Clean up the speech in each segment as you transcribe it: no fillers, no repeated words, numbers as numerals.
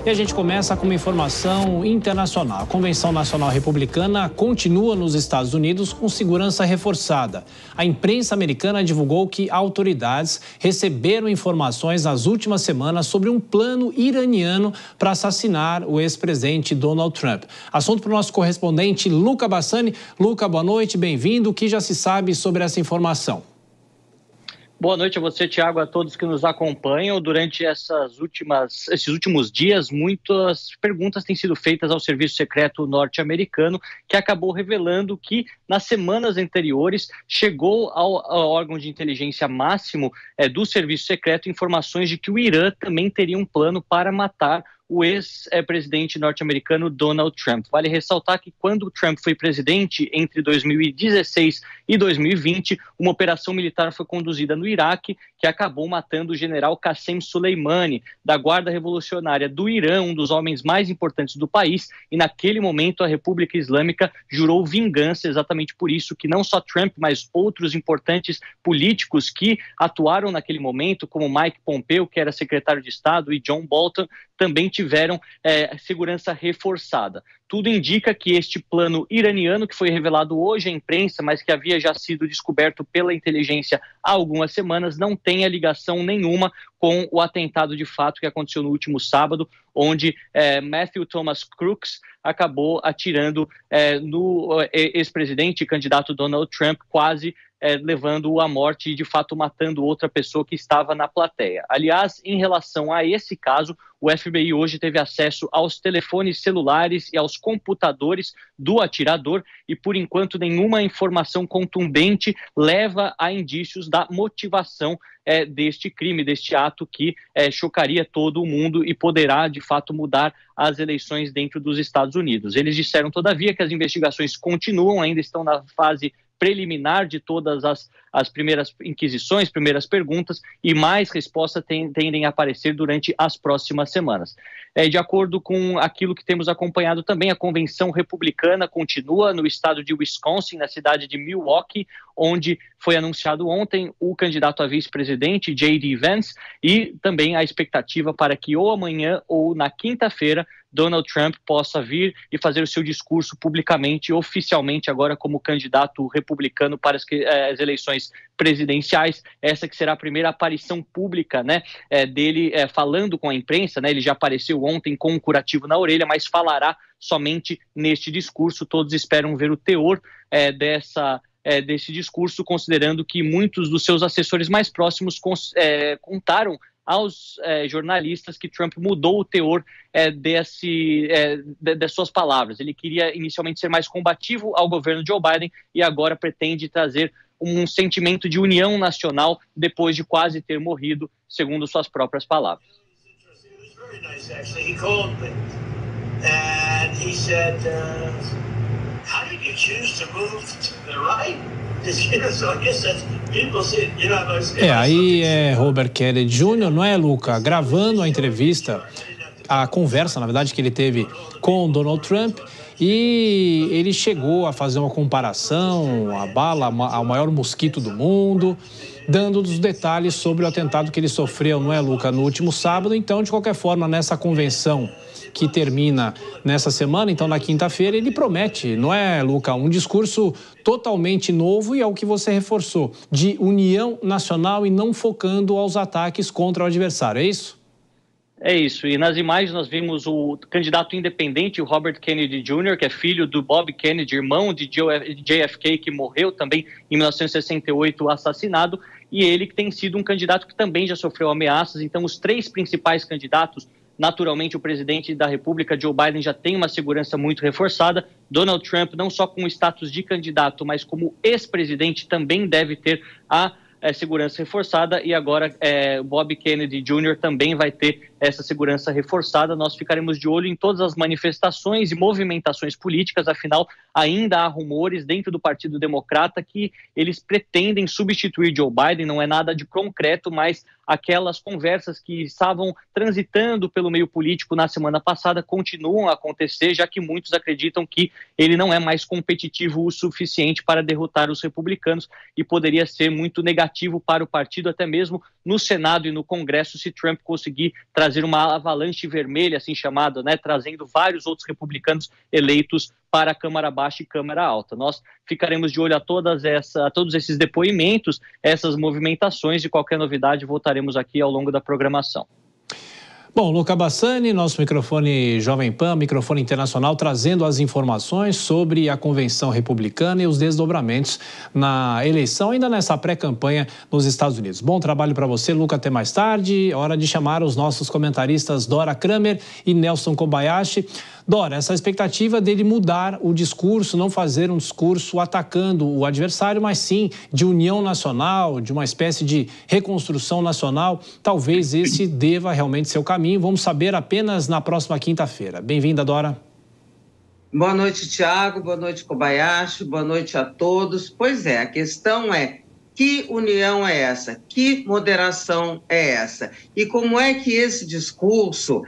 E a gente começa com uma informação internacional. A Convenção Nacional Republicana continua nos Estados Unidos com segurança reforçada. A imprensa americana divulgou que autoridades receberam informações nas últimas semanas sobre um plano iraniano para assassinar o ex-presidente Donald Trump. Assunto para o nosso correspondente Luca Bassani. Luca, boa noite, bem-vindo. O que já se sabe sobre essa informação? Boa noite a você, Tiago, a todos que nos acompanham. Durante esses últimos dias, muitas perguntas têm sido feitas ao Serviço Secreto norte-americano, que acabou revelando que, nas semanas anteriores, chegou ao órgão de inteligência máximo do Serviço Secreto informações de que o Irã também teria um plano para matar o ex-presidente norte-americano Donald Trump. Vale ressaltar que quando Trump foi presidente, entre 2016 e 2020, uma operação militar foi conduzida no Iraque, que acabou matando o general Qassem Soleimani, da Guarda Revolucionária do Irã, um dos homens mais importantes do país, e naquele momento a República Islâmica jurou vingança, exatamente por isso que não só Trump, mas outros importantes políticos que atuaram naquele momento, como Mike Pompeo, que era secretário de Estado, e John Bolton, também tiveram segurança reforçada. Tudo indica que este plano iraniano, que foi revelado hoje à imprensa, mas que havia já sido descoberto pela inteligência há algumas semanas, não tenha ligação nenhuma com o atentado de fato que aconteceu no último sábado, onde Matthew Thomas Crooks acabou atirando no ex-presidente e candidato Donald Trump, quase levando-o à morte e, de fato, matando outra pessoa que estava na plateia. Aliás, em relação a esse caso, o FBI hoje teve acesso aos telefones celulares e aos computadores do atirador e, por enquanto, nenhuma informação contundente leva a indícios da motivação deste crime, deste ato que chocaria todo o mundo e poderá, de fato, mudar as eleições dentro dos Estados Unidos. Eles disseram, todavia, que as investigações continuam, ainda estão na fase preliminar de todas as primeiras inquisições, primeiras perguntas, e mais respostas tendem a aparecer durante as próximas semanas. De acordo com aquilo que temos acompanhado também, a convenção republicana continua no estado de Wisconsin, na cidade de Milwaukee, onde foi anunciado ontem o candidato a vice-presidente, J.D. Vance, e também a expectativa para que ou amanhã ou na quinta-feira Donald Trump possa vir e fazer o seu discurso publicamente, oficialmente agora como candidato republicano para as eleições presidenciais. Essa que será a primeira aparição pública, dele falando com a imprensa, Ele já apareceu ontem com um curativo na orelha, mas falará somente neste discurso. Todos esperam ver o teor desse discurso, considerando que muitos dos seus assessores mais próximos contaram aos jornalistas que Trump mudou o teor das suas palavras. Ele queria inicialmente ser mais combativo ao governo Joe Biden e agora pretende trazer um sentimento de união nacional depois de quase ter morrido, segundo suas próprias palavras. Aí é Robert Kennedy Jr., não é, Luca? Gravando a entrevista, a conversa, na verdade, que ele teve com Donald Trump, e ele chegou a fazer uma comparação, a bala, ao maior mosquito do mundo, dando os detalhes sobre o atentado que ele sofreu, não é, Luca, no último sábado. Então, de qualquer forma, nessa convenção que termina nessa semana, então na quinta-feira, ele promete, não é, Luca, um discurso totalmente novo e é o que você reforçou, de união nacional e não focando aos ataques contra o adversário, é isso? É isso, e nas imagens nós vimos o candidato independente, o Robert Kennedy Jr., que é filho do Bob Kennedy, irmão de JFK, que morreu também em 1968, assassinado, e ele que tem sido um candidato que também já sofreu ameaças. Então os três principais candidatos, naturalmente o presidente da República, Joe Biden, já tem uma segurança muito reforçada. Donald Trump, não só com o status de candidato, mas como ex-presidente, também deve ter a segurança reforçada, e agora Bob Kennedy Jr. também vai ter essa segurança reforçada. Nós ficaremos de olho em todas as manifestações e movimentações políticas, afinal, ainda há rumores dentro do Partido Democrata que eles pretendem substituir Joe Biden. Não é nada de concreto, mas aquelas conversas que estavam transitando pelo meio político na semana passada continuam a acontecer, já que muitos acreditam que ele não é mais competitivo o suficiente para derrotar os republicanos e poderia ser muito negativo para o partido, até mesmo no Senado e no Congresso, se Trump conseguir trazer trazer uma avalanche vermelha, assim chamada, né, trazendo vários outros republicanos eleitos para a Câmara Baixa e Câmara Alta. Nós ficaremos de olho a todos esses depoimentos, essas movimentações, e qualquer novidade voltaremos aqui ao longo da programação. Bom, Luca Bassani, nosso microfone Jovem Pan, microfone internacional, trazendo as informações sobre a convenção republicana e os desdobramentos na eleição, ainda nessa pré-campanha nos Estados Unidos. Bom trabalho para você, Luca, até mais tarde. Hora de chamar os nossos comentaristas Dora Kramer e Nelson Kobayashi. Dora, essa expectativa dele mudar o discurso, não fazer um discurso atacando o adversário, mas sim de união nacional, de uma espécie de reconstrução nacional, talvez esse deva realmente ser o caminho. Vamos saber apenas na próxima quinta-feira. Bem-vinda, Dora. Boa noite, Tiago. Boa noite, Kobayashi. Boa noite a todos. Pois é, a questão é: que união é essa? Que moderação é essa? E como é que esse discurso...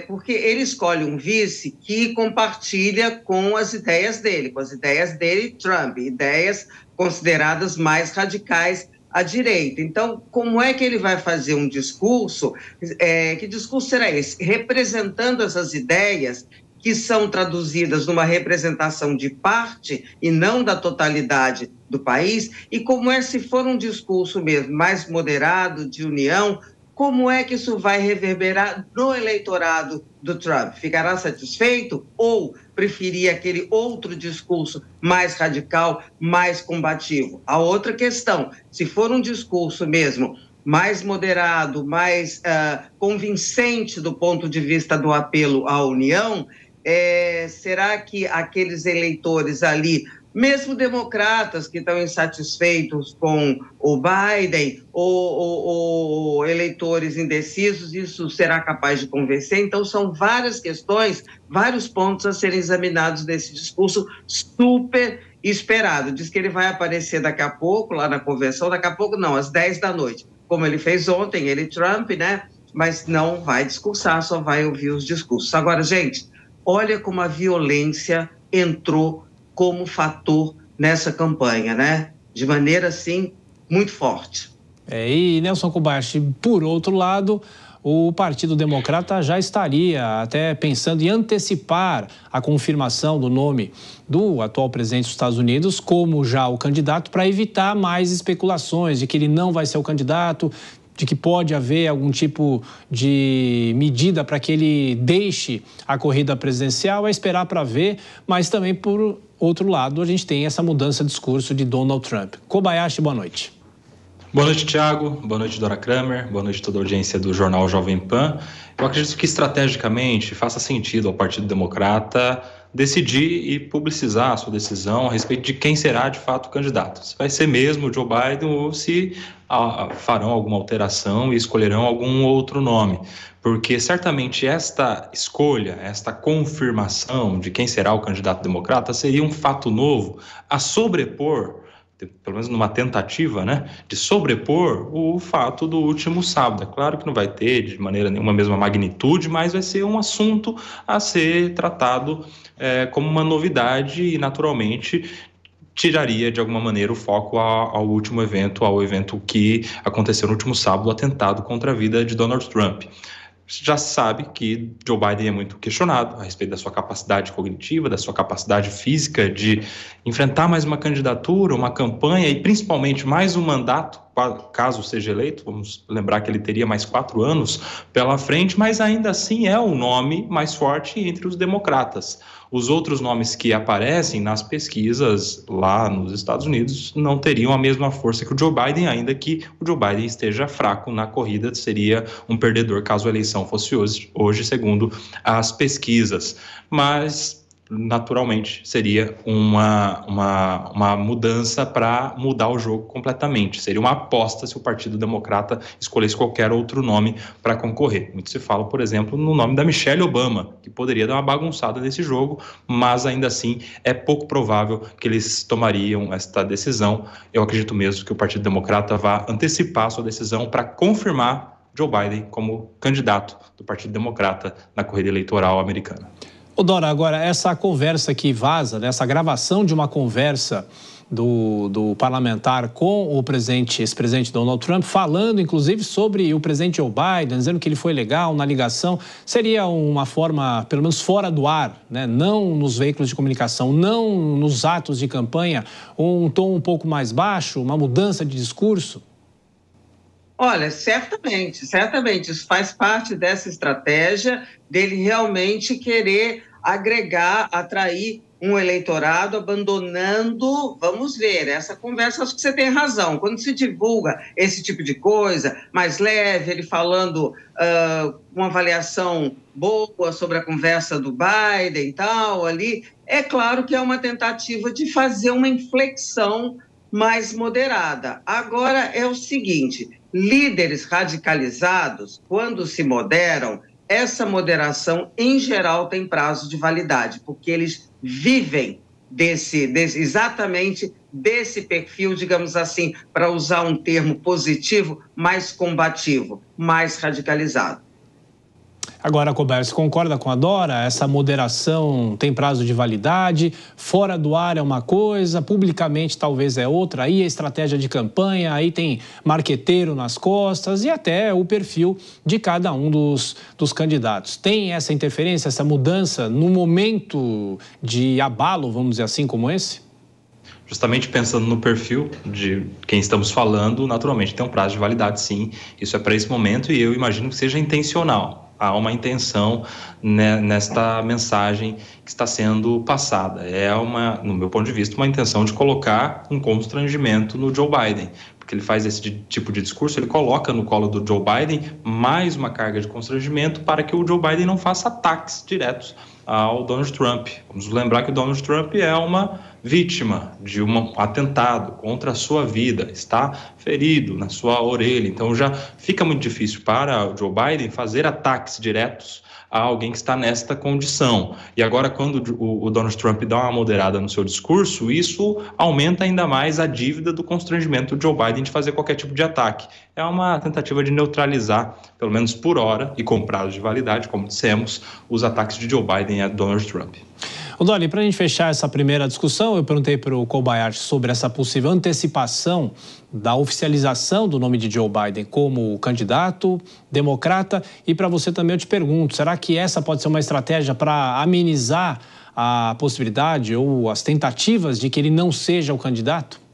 porque ele escolhe um vice que compartilha com as ideias dele, Trump, ideias consideradas mais radicais à direita. Então, como é que ele vai fazer um discurso? Que discurso será esse? Representando essas ideias que são traduzidas numa representação de parte e não da totalidade do país, e como é, se for um discurso mesmo mais moderado, de união, como é que isso vai reverberar no eleitorado do Trump? Ficará satisfeito ou preferir aquele outro discurso mais radical, mais combativo? A outra questão, se for um discurso mesmo mais moderado, mais convincente do ponto de vista do apelo à união, será que aqueles eleitores ali, mesmo democratas que estão insatisfeitos com o Biden, ou eleitores indecisos, isso será capaz de convencer? Então, são várias questões, vários pontos a serem examinados nesse discurso super esperado. Diz que ele vai aparecer daqui a pouco, lá na convenção, daqui a pouco não, às 10 da noite, como ele fez ontem, ele Trump, né? Mas não vai discursar, só vai ouvir os discursos. Agora, gente, olha como a violência entrou como fator nessa campanha, né? De maneira, assim, muito forte. E Nelson Kobayashi, por outro lado, o Partido Democrata já estaria até pensando em antecipar a confirmação do nome do atual presidente dos Estados Unidos como já o candidato, para evitar mais especulações de que ele não vai ser o candidato, de que pode haver algum tipo de medida para que ele deixe a corrida presidencial. É esperar para ver, mas também, por outro lado, a gente tem essa mudança de discurso de Donald Trump. Kobayashi, boa noite. Boa noite, Tiago. Boa noite, Dora Kramer. Boa noite a toda a audiência do Jornal Jovem Pan. Eu acredito que estrategicamente faça sentido ao Partido Democrata decidir e publicizar a sua decisão a respeito de quem será de fato o candidato. Se vai ser mesmo o Joe Biden ou se farão alguma alteração e escolherão algum outro nome. Porque certamente esta escolha, esta confirmação de quem será o candidato democrata seria um fato novo a sobrepor, pelo menos numa tentativa, né, de sobrepor o fato do último sábado. É claro que não vai ter de maneira nenhuma a mesma magnitude, mas vai ser um assunto a ser tratado como uma novidade e, naturalmente, tiraria de alguma maneira o foco ao último evento, ao evento que aconteceu no último sábado, o atentado contra a vida de Donald Trump. Já se sabe que Joe Biden é muito questionado a respeito da sua capacidade cognitiva, da sua capacidade física de enfrentar mais uma candidatura, uma campanha e principalmente mais um mandato, caso seja eleito. Vamos lembrar que ele teria mais 4 anos pela frente, mas ainda assim é o nome mais forte entre os democratas. Os outros nomes que aparecem nas pesquisas lá nos Estados Unidos não teriam a mesma força que o Joe Biden, ainda que o Joe Biden esteja fraco na corrida, seria um perdedor caso a eleição fosse hoje, segundo as pesquisas. Mas, naturalmente, seria uma mudança para mudar o jogo completamente. Seria uma aposta se o Partido Democrata escolhesse qualquer outro nome para concorrer. Muito se fala, por exemplo, no nome da Michelle Obama, que poderia dar uma bagunçada nesse jogo, mas ainda assim é pouco provável que eles tomariam esta decisão. Eu acredito mesmo que o Partido Democrata vá antecipar sua decisão para confirmar Joe Biden como candidato do Partido Democrata na corrida eleitoral americana. Ô Dora, agora, essa conversa que vaza, né, essa gravação de uma conversa do parlamentar com o ex-presidente Donald Trump, falando inclusive sobre o presidente Joe Biden, dizendo que ele foi legal na ligação, seria uma forma, pelo menos fora do ar, né? Não nos veículos de comunicação, não nos atos de campanha, um tom um pouco mais baixo, uma mudança de discurso? Olha, certamente, isso faz parte dessa estratégia dele realmente querer agregar, atrair um eleitorado, abandonando, vamos ver, essa conversa, acho que você tem razão, quando se divulga esse tipo de coisa, mais leve, ele falando uma avaliação boa sobre a conversa do Biden e tal, ali, é claro que é uma tentativa de fazer uma inflexão mais moderada. Agora é o seguinte, líderes radicalizados, quando se moderam, essa moderação, em geral, tem prazo de validade, porque eles vivem exatamente desse perfil, digamos assim, para usar um termo positivo, mais combativo, mais radicalizado. Agora, Cober, você concorda com a Dora? Essa moderação tem prazo de validade, fora do ar é uma coisa, publicamente talvez é outra, aí a estratégia de campanha, aí tem marqueteiro nas costas e até o perfil de cada um dos candidatos. Tem essa interferência, essa mudança num momento de abalo, vamos dizer assim, como esse? Justamente pensando no perfil de quem estamos falando, naturalmente tem um prazo de validade, sim. Isso é para esse momento e eu imagino que seja intencional. Há uma intenção nesta mensagem que está sendo passada. É no meu ponto de vista, uma intenção de colocar um constrangimento no Joe Biden, porque ele faz esse tipo de discurso, ele coloca no colo do Joe Biden mais uma carga de constrangimento para que o Joe Biden não faça ataques diretos ao Donald Trump. Vamos lembrar que o Donald Trump é uma vítima de um atentado contra a sua vida, está ferido na sua orelha, então já fica muito difícil para o Joe Biden fazer ataques diretos a alguém que está nesta condição. E agora, quando o Donald Trump dá uma moderada no seu discurso, isso aumenta ainda mais a dívida do constrangimento do Joe Biden de fazer qualquer tipo de ataque. É uma tentativa de neutralizar, pelo menos por hora, e com prazo de validade, como dissemos, os ataques de Joe Biden a Donald Trump. Dori, para a gente fechar essa primeira discussão, eu perguntei para o Kobayashi sobre essa possível antecipação da oficialização do nome de Joe Biden como candidato democrata. E para você também eu te pergunto, será que essa pode ser uma estratégia para amenizar a possibilidade ou as tentativas de que ele não seja o candidato?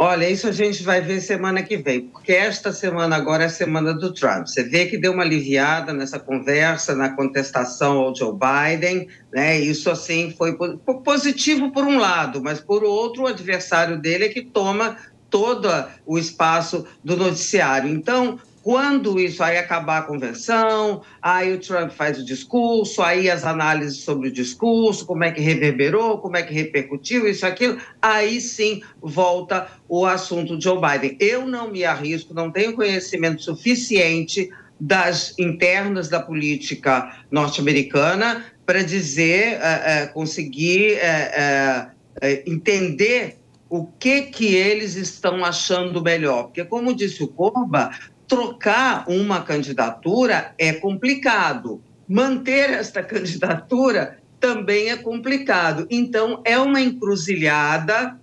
Olha, isso a gente vai ver semana que vem, porque esta semana agora é a semana do Trump. Você vê que deu uma aliviada nessa conversa, na contestação ao Joe Biden, né? Isso, assim, foi positivo por um lado, mas por outro, o adversário dele é que toma todo o espaço do noticiário. Então, quando isso aí acabar a convenção, aí o Trump faz o discurso, aí as análises sobre o discurso, como é que reverberou, como é que repercutiu, isso, aquilo, aí sim volta o assunto Joe Biden. Eu não me arrisco, não tenho conhecimento suficiente das internas da política norte-americana para dizer, conseguir entender o que eles estão achando melhor. Porque, como disse o Corba, trocar uma candidatura é complicado. Manter esta candidatura também é complicado. Então, é uma encruzilhada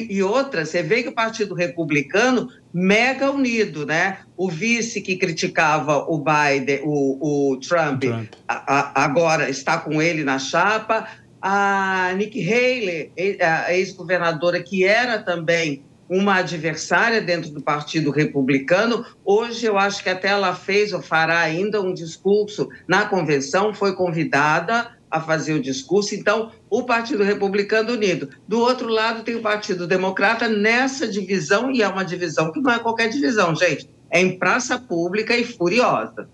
e outra, você vê que o Partido Republicano mega unido, né? O vice que criticava o Biden, o Trump. Agora está com ele na chapa. A Nikki Haley, a ex-governadora, que era também uma adversária dentro do Partido Republicano, hoje eu acho que até ela fez ou fará ainda um discurso na convenção, foi convidada a fazer o discurso. Então, o Partido Republicano unido. Do outro lado tem o Partido Democrata nessa divisão, e é uma divisão que não é qualquer divisão, gente, é em praça pública e furiosa.